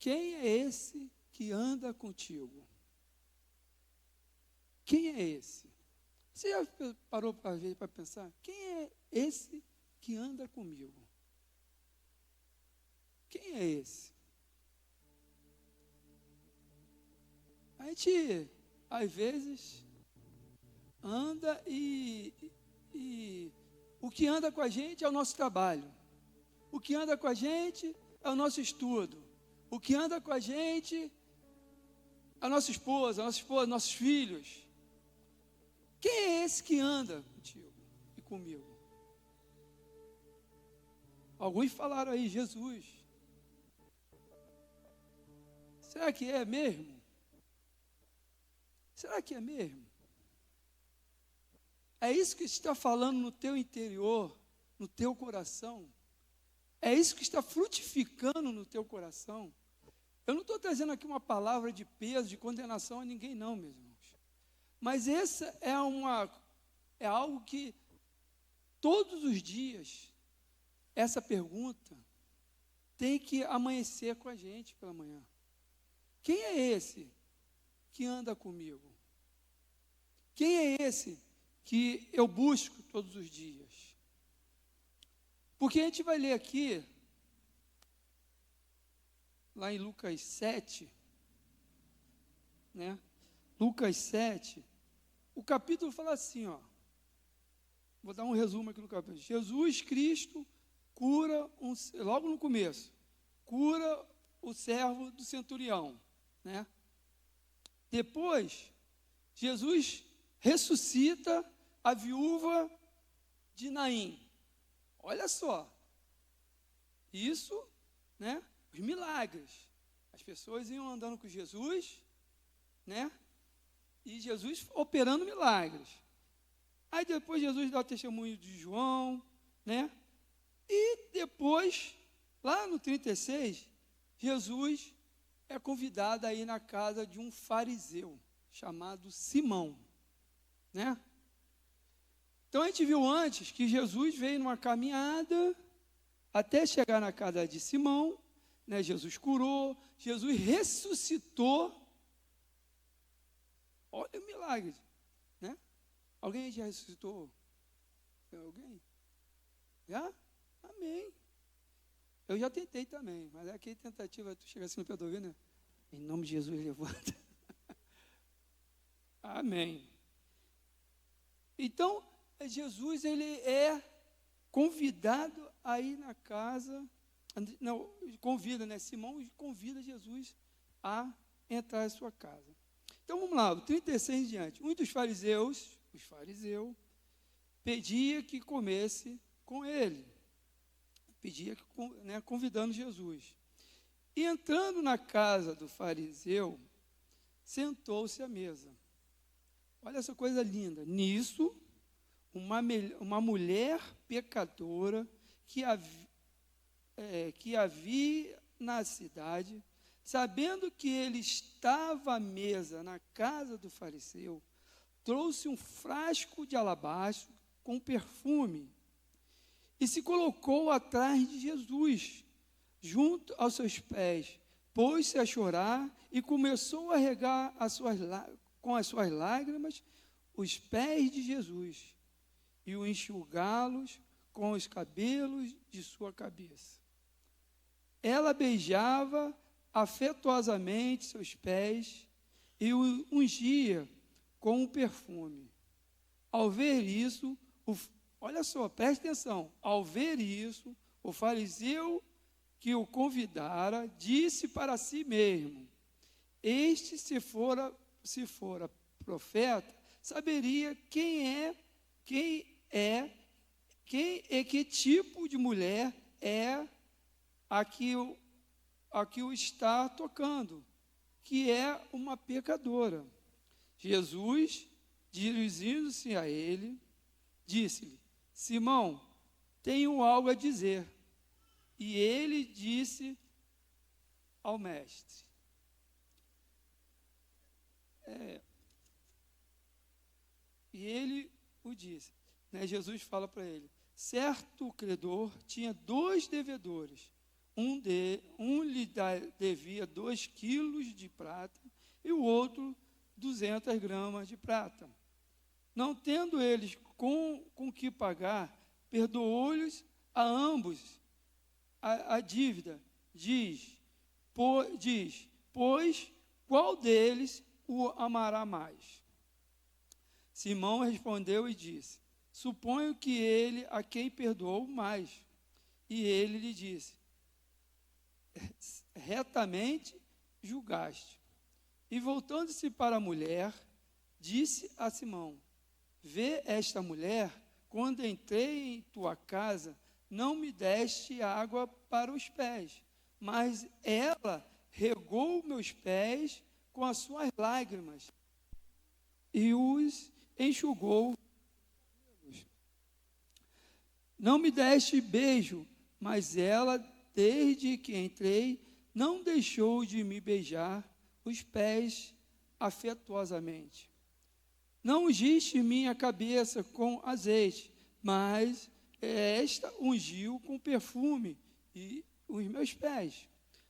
quem é esse que anda contigo? Quem é esse? Você já parou para pensar? Quem é esse que anda comigo? Quem é esse? A gente, às vezes, anda e o que anda com a gente é o nosso trabalho. O que anda com a gente é o nosso estudo. O que anda com a gente é a nossa esposa, nossos filhos. Quem é esse que anda contigo e comigo? Alguns falaram aí, Jesus. Será que é mesmo? Será que é mesmo? É isso que está falando no teu interior, no teu coração? É isso que está frutificando no teu coração? Eu não estou trazendo aqui uma palavra de peso, de condenação a ninguém não, meus irmãos. Mas essa é algo que todos os dias, essa pergunta tem que amanhecer com a gente pela manhã. Quem é esse que anda comigo? Quem é esse que eu busco todos os dias? Porque a gente vai ler aqui, lá em Lucas 7, né? Lucas 7, o capítulo fala assim, ó. Vou dar um resumo aqui no capítulo. Jesus Cristo cura, logo no começo, cura o servo do centurião, né? Depois, Jesus ressuscita a viúva de Naim. Olha só, isso, né? Os milagres. As pessoas iam andando com Jesus, né? E Jesus operando milagres. Aí depois Jesus dá o testemunho de João, né? E depois, lá no 36, Jesus é convidado a ir na casa de um fariseu chamado Simão, né? Então a gente viu antes que Jesus veio numa caminhada até chegar na casa de Simão, né? Jesus curou, Jesus ressuscitou. Olha o milagre, né? Alguém já ressuscitou? Alguém? Já? Amém. Eu já tentei também, mas é aquela tentativa, tu chega assim no pé do ouvido, né? Em nome de Jesus, levanta. Amém. Então, Jesus, ele é convidado a ir na casa, não, convida, né? Simão convida Jesus a entrar em sua casa. Então, vamos lá, o 36 em diante. Um dos fariseus, pedia que comesse com ele. Pedia, né, convidando Jesus. E entrando na casa do fariseu, sentou-se à mesa. Olha essa coisa linda. Nisso, uma mulher pecadora que havia na cidade, sabendo que ele estava à mesa na casa do fariseu, trouxe um frasco de alabastro com perfume e se colocou atrás de Jesus, junto aos seus pés, pôs-se a chorar e começou a regar com as suas lágrimas os pés de Jesus e o enxugá-los com os cabelos de sua cabeça. Ela beijava afetuosamente seus pés e o ungia com o perfume. Ao ver isso, olha só, preste atenção, ao ver isso, o fariseu que o convidara disse para si mesmo: este, se fora profeta, saberia que tipo de mulher é a que o está tocando, que é uma pecadora. Jesus, dirigindo-se a ele, disse-lhe: Simão, tenho algo a dizer. E ele disse ao mestre. E ele o disse, né? Jesus fala para ele: certo credor tinha 2 devedores. Um lhe devia 2 quilos de prata e o outro 200 gramas de prata. Não tendo eles com que pagar, perdoou-lhes a ambos a dívida. Diz, pois, qual deles o amará mais? Simão respondeu e disse, suponho que ele a quem perdoou mais. E ele lhe disse, retamente julgaste. E voltando-se para a mulher, disse a Simão, vê esta mulher, quando entrei em tua casa, não me deste água para os pés, mas ela regou meus pés com as suas lágrimas e os enxugou. Não me deste beijo, mas ela, desde que entrei, não deixou de me beijar os pés afetuosamente. Não ungiste minha cabeça com azeite, mas esta ungiu com perfume e os meus pés.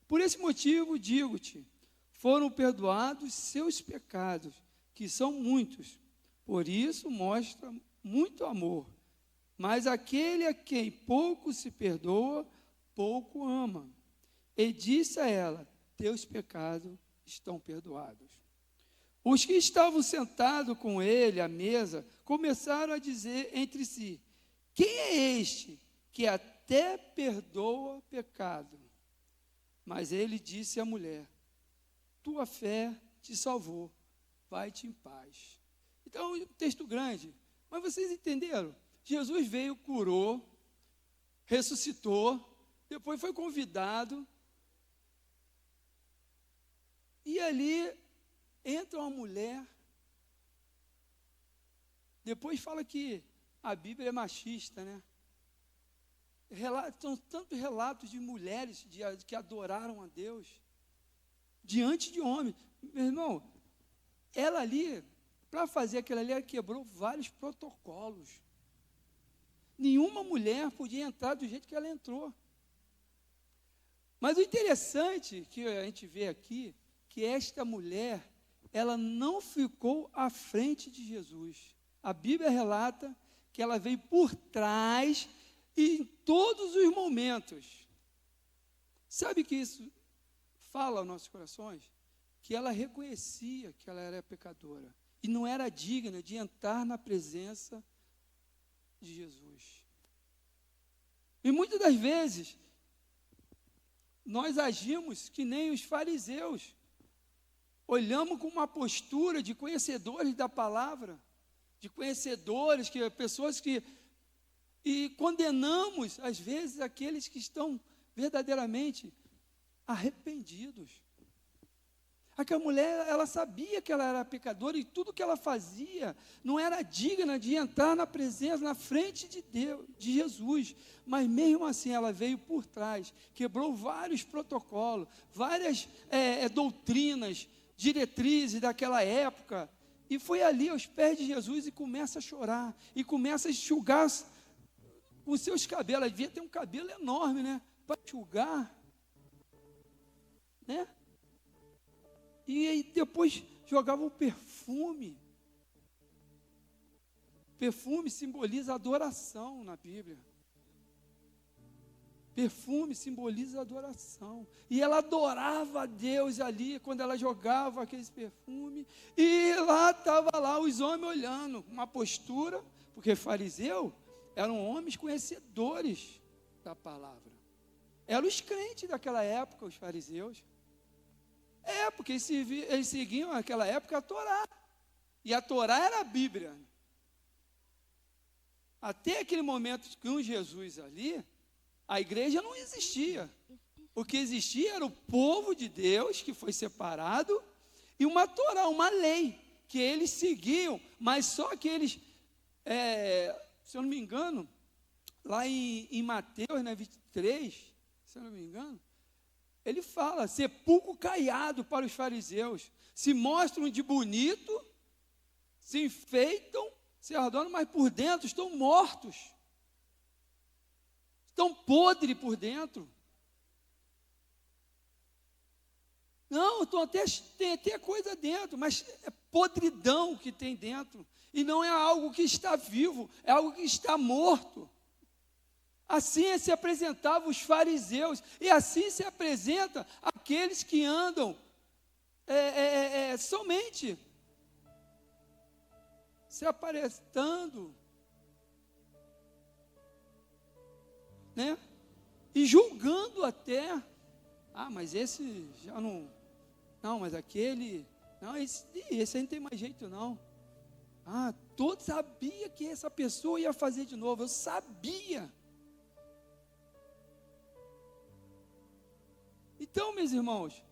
Por esse motivo, digo-te, foram perdoados seus pecados, que são muitos. Por isso, mostra muito amor. Mas aquele a quem pouco se perdoa, pouco ama. E disse a ela, teus pecados estão perdoados. Os que estavam sentados com ele à mesa, começaram a dizer entre si, quem é este que até perdoa pecado? Mas ele disse à mulher, tua fé te salvou, vai-te em paz. Então, um texto grande, mas vocês entenderam? Jesus veio, curou, ressuscitou, depois foi convidado, e ali entra uma mulher, depois fala que a Bíblia é machista, né? São tantos relatos de mulheres que adoraram a Deus, diante de homens. Meu irmão, ela ali, para fazer aquilo ali, ela quebrou vários protocolos. Nenhuma mulher podia entrar do jeito que ela entrou. Mas o interessante que a gente vê aqui, que esta mulher, ela não ficou à frente de Jesus. A Bíblia relata que ela veio por trás e em todos os momentos. Sabe que isso fala aos nossos corações? Que ela reconhecia que ela era pecadora e não era digna de entrar na presença de Jesus. E muitas das vezes, nós agimos que nem os fariseus. Olhamos com uma postura de conhecedores da palavra, de conhecedores, pessoas que... E condenamos, às vezes, aqueles que estão verdadeiramente arrependidos. Aquela mulher, ela sabia que ela era pecadora e tudo que ela fazia não era digna de entrar na presença, na frente de Deus, de Jesus. Mas mesmo assim ela veio por trás, quebrou vários protocolos, várias doutrinas, diretrizes daquela época. E foi ali aos pés de Jesus e começa a chorar, e começa a enxugar com seus cabelos. Ela devia ter um cabelo enorme, né? Para enxugar, né? E aí depois jogava o perfume. Perfume simboliza adoração na Bíblia. Perfume simboliza adoração. E ela adorava a Deus ali, quando ela jogava aquele perfume. E lá estava lá os homens olhando, uma postura, porque fariseu eram homens conhecedores da palavra. Eram os crentes daquela época, os fariseus. Porque eles seguiam naquela época a Torá. E a Torá era a Bíblia. Até aquele momento com Jesus ali, a igreja não existia. O que existia era o povo de Deus, que foi separado, e uma Torá, uma lei, que eles seguiam, mas só que eles, se eu não me engano, lá em Mateus, 23, se eu não me engano, ele fala, sepulcro caiado para os fariseus, se mostram de bonito, se enfeitam, se adornam, mas por dentro estão mortos, estão podres por dentro. Não, tem até coisa dentro, mas é podridão que tem dentro. E não é algo que está vivo, é algo que está morto. Assim se apresentavam os fariseus, e assim se apresenta aqueles que andam somente se aparentando, né? E julgando até, mas esse já não, mas aquele, não, esse aí não tem mais jeito não. Todos sabia que essa pessoa ia fazer de novo, eu sabia. Então, meus irmãos,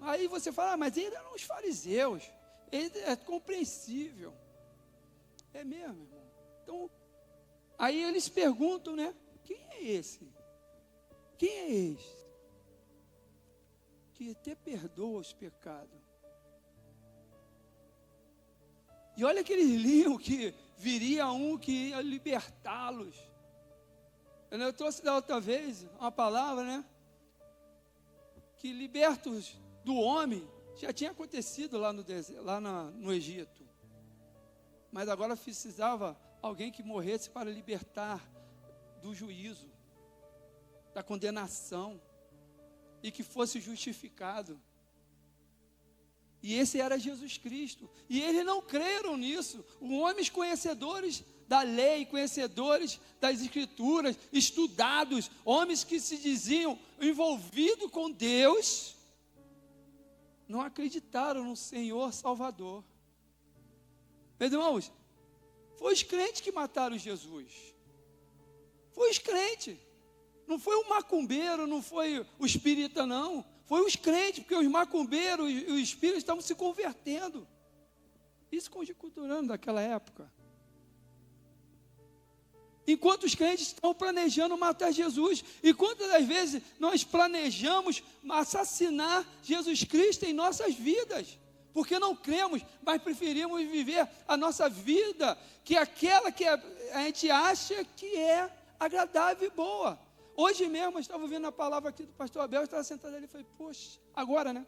aí você fala, mas eles eram os fariseus, é compreensível. É mesmo, irmão. Então, aí eles perguntam, né? Quem é esse? Quem é esse? Que até perdoa os pecados. E olha que eles liam que viria um que ia libertá-los. Eu trouxe da outra vez uma palavra, né? Que libertos do homem já tinha acontecido lá no Egito. Mas agora precisava alguém que morresse para libertar do juízo, da condenação, e que fosse justificado. E esse era Jesus Cristo. E eles não creram nisso. Os homens conhecedores da lei, conhecedores das escrituras, estudados, homens que se diziam envolvidos com Deus, não acreditaram no Senhor Salvador. Meus irmãos, foi os crentes que mataram Jesus. Foi os crentes. Não foi o macumbeiro, não foi o espírita, não. Foi os crentes, porque os macumbeiros e os espíritos estavam se convertendo. Isso conjecturando daquela época. Enquanto os crentes estão planejando matar Jesus. E quantas das vezes nós planejamos assassinar Jesus Cristo em nossas vidas? Porque não cremos, mas preferimos viver a nossa vida, que é aquela que a gente acha que é agradável e boa. Hoje mesmo eu estava ouvindo a palavra aqui do pastor Abel, eu estava sentado ali e falei, poxa, agora, né?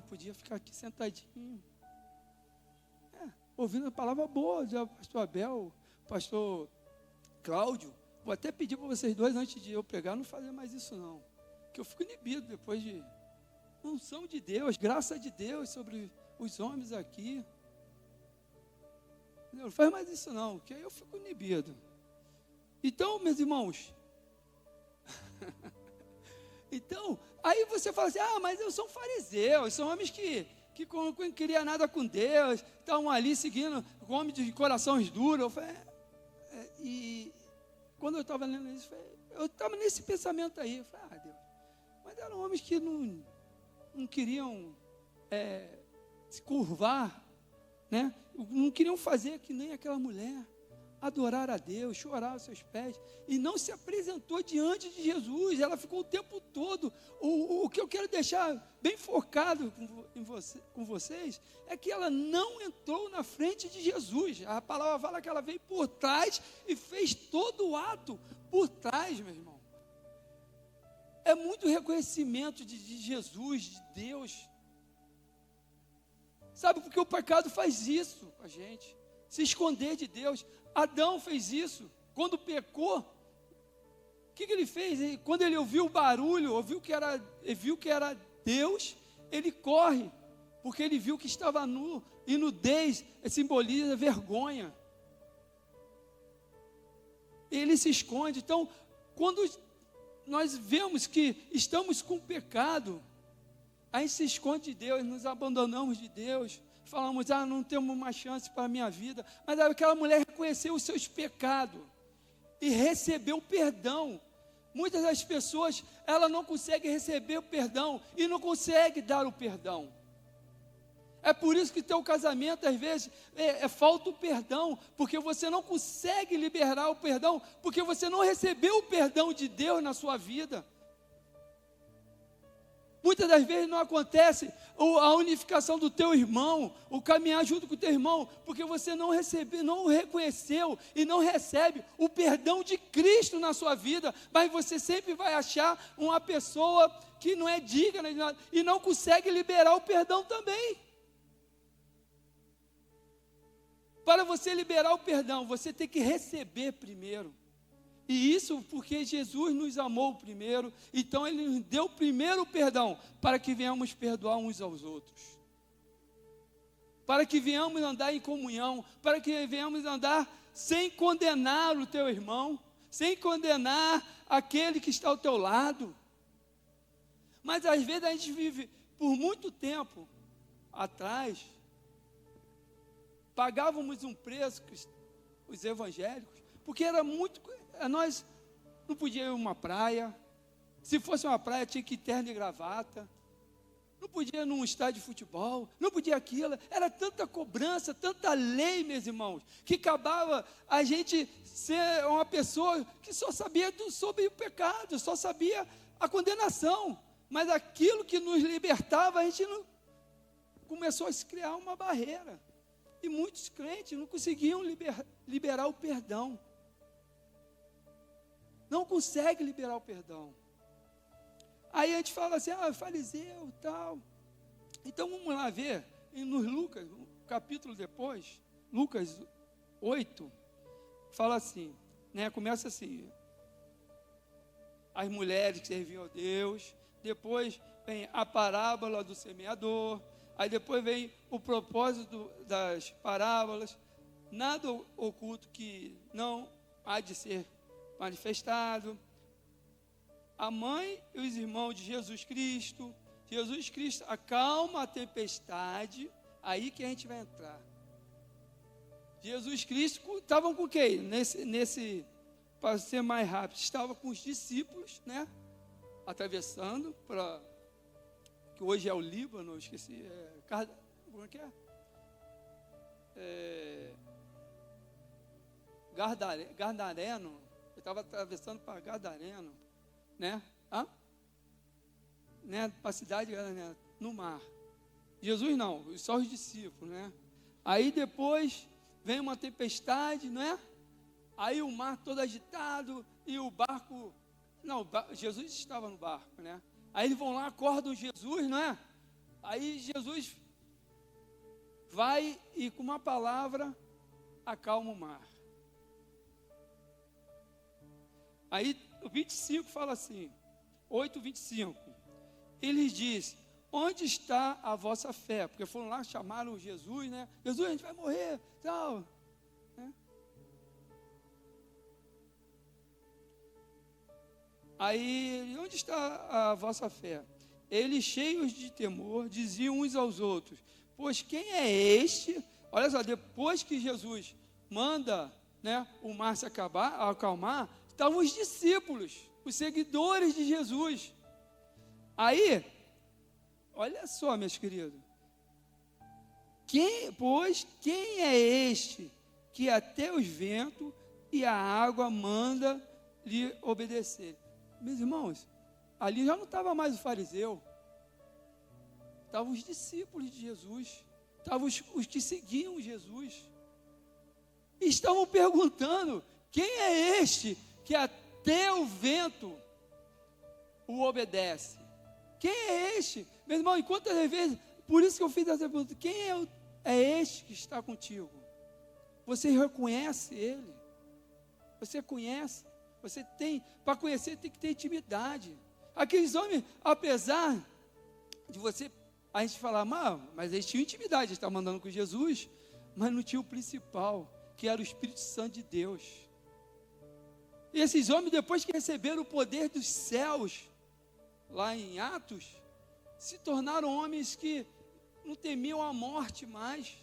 Podia ficar aqui sentadinho. Ouvindo a palavra boa do pastor Abel, pastor Cláudio. Vou até pedir para vocês dois, antes de eu pregar, não fazer mais isso não. Que eu fico inibido depois de unção de Deus, graça de Deus sobre os homens aqui. Não faz mais isso não, que aí eu fico inibido. Então, meus irmãos, então, aí você fala assim, mas eu sou um fariseu, são homens que não queriam nada com Deus, estavam ali seguindo, homens de corações duros. Eu falei, e quando eu estava lendo isso, eu estava nesse pensamento aí, eu falei, Deus, mas eram homens que não queriam se curvar, né? Não queriam fazer que nem aquela mulher, adorar a Deus, chorar aos seus pés, e não se apresentou diante de Jesus. Ela ficou o tempo todo. O que eu quero deixar bem focado com vocês é que ela não entrou na frente de Jesus. A palavra fala que ela veio por trás e fez todo o ato por trás, meu irmão. É muito reconhecimento de Jesus, de Deus. Sabe, porque o pecado faz isso com a gente, se esconder de Deus. Adão fez isso, quando pecou. O que ele fez? Quando ele ouviu o barulho, viu que era Deus, ele corre, porque ele viu que estava nu, e nudez simboliza vergonha. Ele se esconde. Então, quando nós vemos que estamos com pecado, a gente se esconde de Deus, nos abandonamos de Deus, falamos, não temos mais chance para a minha vida. Mas aquela mulher reconheceu os seus pecados e recebeu perdão. Muitas das pessoas, ela não consegue receber o perdão e não consegue dar o perdão. É por isso que teu casamento, às vezes, falta o perdão, porque você não consegue liberar o perdão, porque você não recebeu o perdão de Deus na sua vida. Muitas das vezes não acontece a unificação do teu irmão, o caminhar junto com o teu irmão, porque você não reconheceu e não recebe o perdão de Cristo na sua vida, mas você sempre vai achar uma pessoa que não é digna de nada e não consegue liberar o perdão também. Para você liberar o perdão, você tem que receber primeiro. E isso porque Jesus nos amou primeiro, então Ele nos deu primeiro o perdão, para que venhamos perdoar uns aos outros. Para que venhamos andar em comunhão, para que venhamos andar sem condenar o teu irmão, sem condenar aquele que está ao teu lado. Mas às vezes a gente vive por muito tempo atrás, pagávamos um preço, os evangélicos, porque era muito, nós não podíamos ir a uma praia, se fosse uma praia tinha que ir terno e gravata, não podia ir num estádio de futebol, não podia aquilo, era tanta cobrança, tanta lei, meus irmãos, que acabava a gente ser uma pessoa que só sabia sobre o pecado, só sabia a condenação, mas aquilo que nos libertava, a gente não, começou a se criar uma barreira, e muitos crentes não conseguiam liberar o perdão, não consegue liberar o perdão. Aí a gente fala assim, fariseu e tal. Então vamos lá ver, nos Lucas, um capítulo depois, Lucas 8, fala assim, né, começa assim, as mulheres que serviam a Deus, depois vem a parábola do semeador, aí depois vem o propósito das parábolas, nada oculto que não há de ser manifestado, a mãe e os irmãos de Jesus Cristo acalma a tempestade, aí que a gente vai entrar. Jesus Cristo estavam com quem? Nesse para ser mais rápido, estava com os discípulos, né? Atravessando para, que hoje é o Líbano, eu esqueci, como é que é? Gadareno, eu estava atravessando para Gadareno, né? Né? Para a cidade, né? No mar. Jesus não, só os discípulos, né? Aí depois vem uma tempestade, não é? Aí o mar todo agitado e o barco, não, Jesus estava no barco, né? Aí eles vão lá, acordam Jesus, não é? Aí Jesus vai e com uma palavra acalma o mar. Aí o 25 fala assim, 8:25, ele diz, onde está a vossa fé? Porque foram lá, chamaram Jesus, né? Jesus, a gente vai morrer, tal, né? Aí, onde está a vossa fé? Eles, cheios de temor, diziam uns aos outros, pois quem é este? Olha só, depois que Jesus manda, né, o mar se acalmar, estavam os discípulos, os seguidores de Jesus. Aí, olha só, meus queridos, quem é este que até os ventos e a água manda lhe obedecer? Meus irmãos, ali já não estava mais o fariseu, estavam os discípulos de Jesus, estavam os que seguiam Jesus, e estavam perguntando, quem é este que até o vento o obedece? Quem é este? Meu irmão, e quantas vezes, por isso que eu fiz essa pergunta, quem é este que está contigo? Você reconhece ele? Você conhece? Você tem, para conhecer tem que ter intimidade. Aqueles homens, apesar de a gente falar, mas eles tinham intimidade, eles estavam mandando com Jesus, mas não tinha o principal, que era o Espírito Santo de Deus. E esses homens, depois que receberam o poder dos céus, lá em Atos, se tornaram homens que não temiam a morte mais.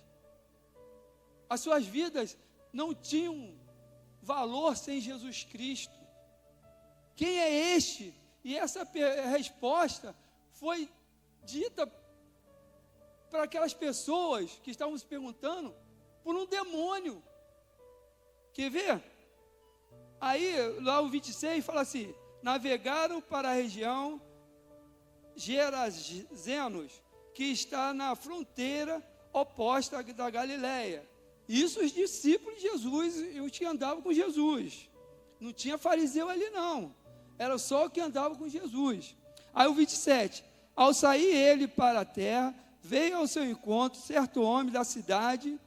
As suas vidas não tinham valor sem Jesus Cristo. Quem é este? E essa resposta foi dita para aquelas pessoas que estavam se perguntando por um demônio. Quer ver? Aí, lá o 26 fala assim, navegaram para a região Gerazenos, que está na fronteira oposta da Galileia. Isso os discípulos de Jesus, os que andavam com Jesus. Não tinha fariseu ali não, era só o que andava com Jesus. Aí o 27, ao sair ele para a terra, veio ao seu encontro certo homem da cidade,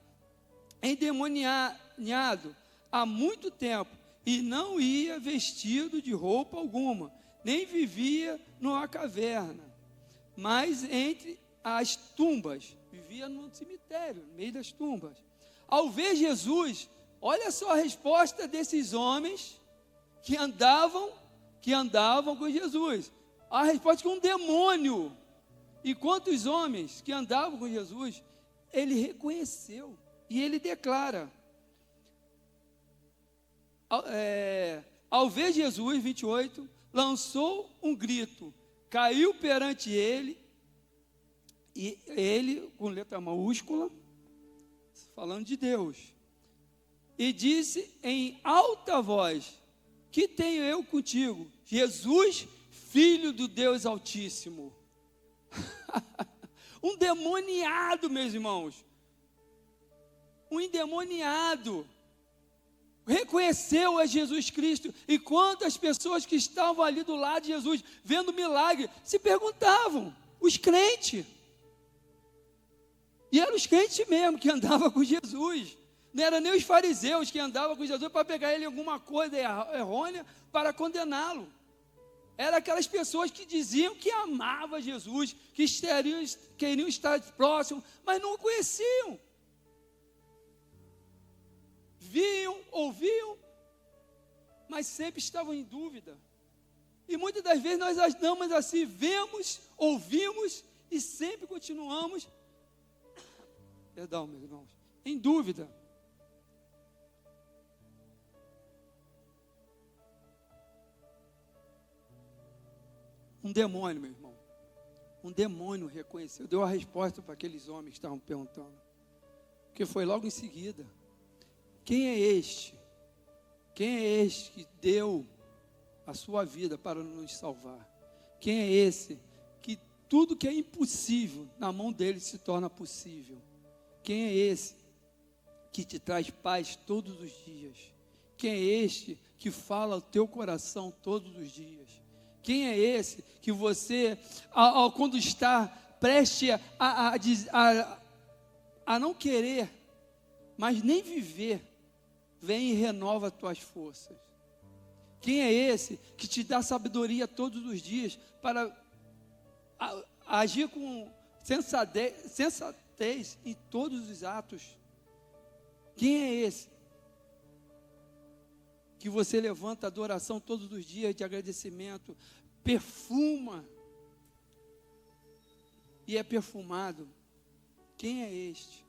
endemoniado há muito tempo, e não ia vestido de roupa alguma, nem vivia numa caverna, mas entre as tumbas, vivia no cemitério, no meio das tumbas. Ao ver Jesus, olha só a resposta desses homens que andavam com Jesus. A resposta que um demônio. E quantos homens que andavam com Jesus, ele reconheceu. E ele declara, ao ver Jesus, 28, lançou um grito, caiu perante ele, e ele, com letra maiúscula, falando de Deus, e disse em alta voz, que tenho eu contigo, Jesus, Filho do Deus Altíssimo. Um demoniado, meus irmãos, um endemoniado, reconheceu a Jesus Cristo, e quantas pessoas que estavam ali do lado de Jesus, vendo o milagre, se perguntavam, os crentes, e eram os crentes mesmo, que andavam com Jesus, não eram nem os fariseus que andavam com Jesus, para pegar ele em alguma coisa errônea, para condená-lo, eram aquelas pessoas que diziam que amavam Jesus, que queriam estar próximos, mas não o conheciam, viam, ouviam, mas sempre estavam em dúvida. E muitas das vezes nós andamos assim, vemos, ouvimos e sempre continuamos, perdão, meus irmãos, em dúvida. Um demônio, meu irmão, um demônio reconheceu, deu a resposta para aqueles homens que estavam perguntando, porque foi logo em seguida. Quem é este? Quem é este que deu a sua vida para nos salvar? Quem é esse que tudo que é impossível na mão dele se torna possível? Quem é esse que te traz paz todos os dias? Quem é este que fala ao teu coração todos os dias? Quem é esse que você, quando está prestes a não querer, mas nem viver, vem e renova as tuas forças? Quem é esse que te dá sabedoria todos os dias para agir com sensatez em todos os atos? Quem é esse que você levanta a adoração todos os dias de agradecimento, perfuma e é perfumado? Quem é este?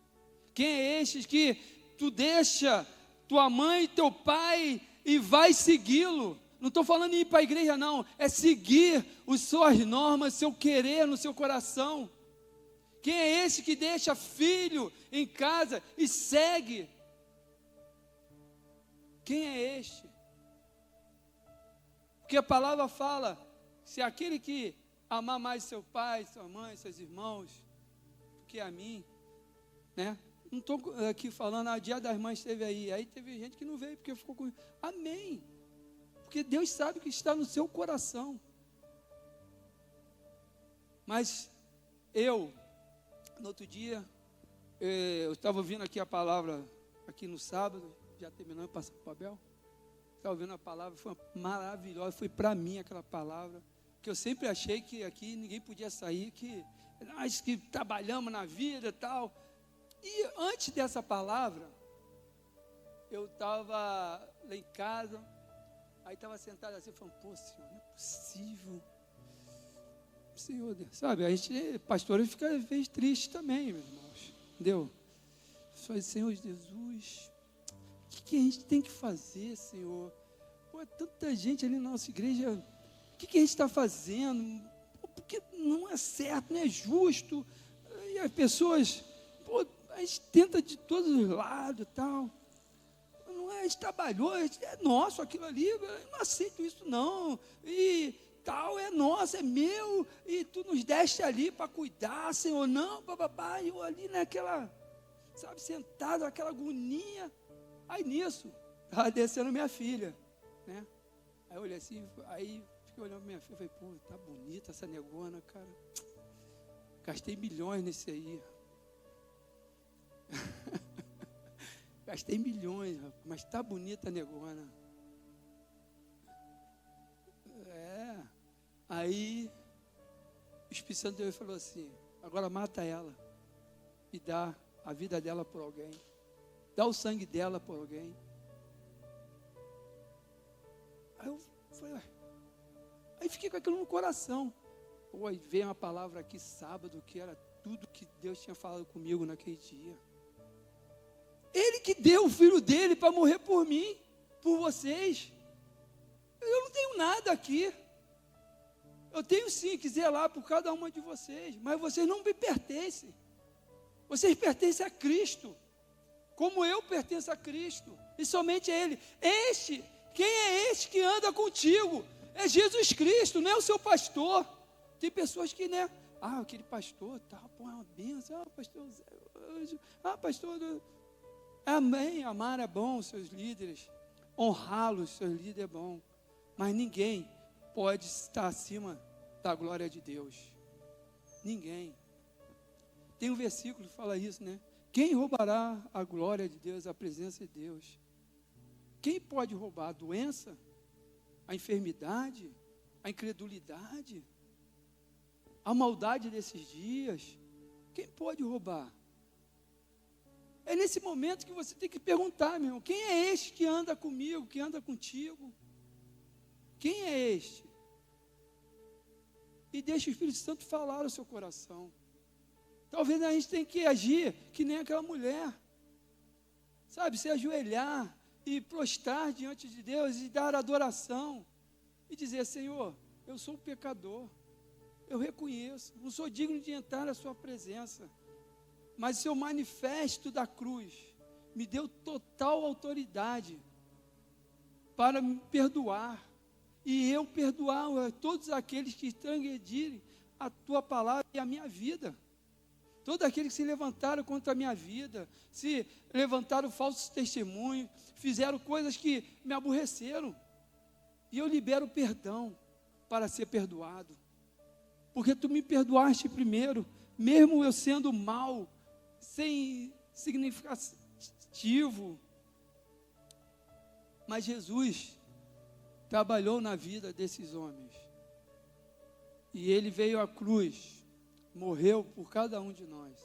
Quem é este que tu deixa tua mãe e teu pai e vai segui-lo? Não estou falando em ir para a igreja não, é seguir as suas normas, seu querer no seu coração. Quem é esse que deixa filho em casa e segue? Quem é este? Porque a palavra fala, se aquele que amar mais seu pai, sua mãe, seus irmãos, do que a mim, né? Não estou aqui falando, o Dia das Mães esteve aí teve gente que não veio, porque ficou com... Amém, porque Deus sabe o que está no seu coração. Mas no outro dia, eu estava ouvindo aqui a palavra, aqui no sábado, já terminando, passar para o Abel, estava ouvindo a palavra, foi maravilhosa, foi para mim aquela palavra, que eu sempre achei que aqui ninguém podia sair, que nós que trabalhamos na vida e tal. E antes dessa palavra, eu estava lá em casa, aí estava sentado assim, falando, pô, Senhor, não é possível. Senhor Deus, sabe, a gente, pastor, fica às vezes triste também, meus irmãos, entendeu? Só Senhor Jesus, o que a gente tem que fazer, Senhor? Pô, tanta gente ali na nossa igreja, o que a gente está fazendo? Pô, porque não é certo, não é justo, e as pessoas, pô, a gente tenta de todos os lados e tal, não é, a gente trabalhou, é nosso aquilo ali, eu não aceito isso não, e tal é nosso, é meu, e tu nos deste ali para cuidar, Senhor, não, papapá, eu ali naquela, sabe, sentado, aquela agonia. Aí nisso, estava descendo minha filha, né? Aí eu olhei assim, aí fiquei olhando para minha filha, falei, pô, tá bonita essa negona, cara. Gastei milhões nesse aí. Gastei milhões, rapaz, mas tá bonita a negona. Aí o Espírito Santo de Deus falou assim, agora mata ela e dá a vida dela por alguém. Dá o sangue dela por alguém. Aí eu falei, aí fiquei com aquilo no coração. Pô, aí veio uma palavra aqui sábado, que era tudo que Deus tinha falado comigo naquele dia. Ele que deu o filho dele para morrer por mim, por vocês. Eu não tenho nada aqui. Eu tenho sim que zelar por cada uma de vocês, mas vocês não me pertencem. Vocês pertencem a Cristo, como eu pertenço a Cristo, e somente a Ele. Quem é este que anda contigo? É Jesus Cristo, não é o seu pastor. Tem pessoas que, né? Aquele pastor, tá, pô, é uma benção. Pastor Zé, pastor. Amém, amar é bom, seus líderes. Honrá-los, seus líderes é bom. Mas ninguém pode estar acima da glória de Deus. Ninguém. Tem um versículo que fala isso, né? Quem roubará a glória de Deus, a presença de Deus? Quem pode roubar? A doença? A enfermidade? A incredulidade? A maldade desses dias? Quem pode roubar? É nesse momento que você tem que perguntar, meu irmão, quem é este que anda comigo, que anda contigo? Quem é este? E deixa o Espírito Santo falar no seu coração. Talvez a gente tenha que agir que nem aquela mulher. Sabe, se ajoelhar e prostrar diante de Deus e dar adoração. E dizer, Senhor, eu sou um pecador. Eu reconheço, não sou digno de entrar na sua presença. Mas o seu manifesto da cruz me deu total autoridade para me perdoar. E eu perdoar a todos aqueles que transgredirem a tua palavra e a minha vida. Todos aqueles que se levantaram contra a minha vida, se levantaram falsos testemunhos, fizeram coisas que me aborreceram. E eu libero perdão para ser perdoado. Porque tu me perdoaste primeiro, mesmo eu sendo mal, sem significativo. Mas Jesus trabalhou na vida desses homens. E ele veio à cruz, morreu por cada um de nós.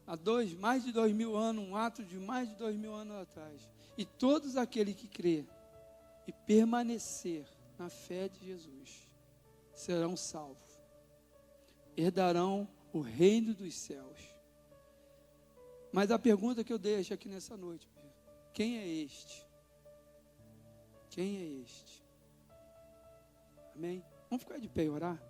Há mais de 2000 anos, um ato de mais de 2000 anos atrás. E todos aqueles que crê e permanecer na fé de Jesus serão salvos. Herdarão o reino dos céus. Mas a pergunta que eu deixo aqui nessa noite, quem é este? Quem é este? Amém? Vamos ficar de pé e orar?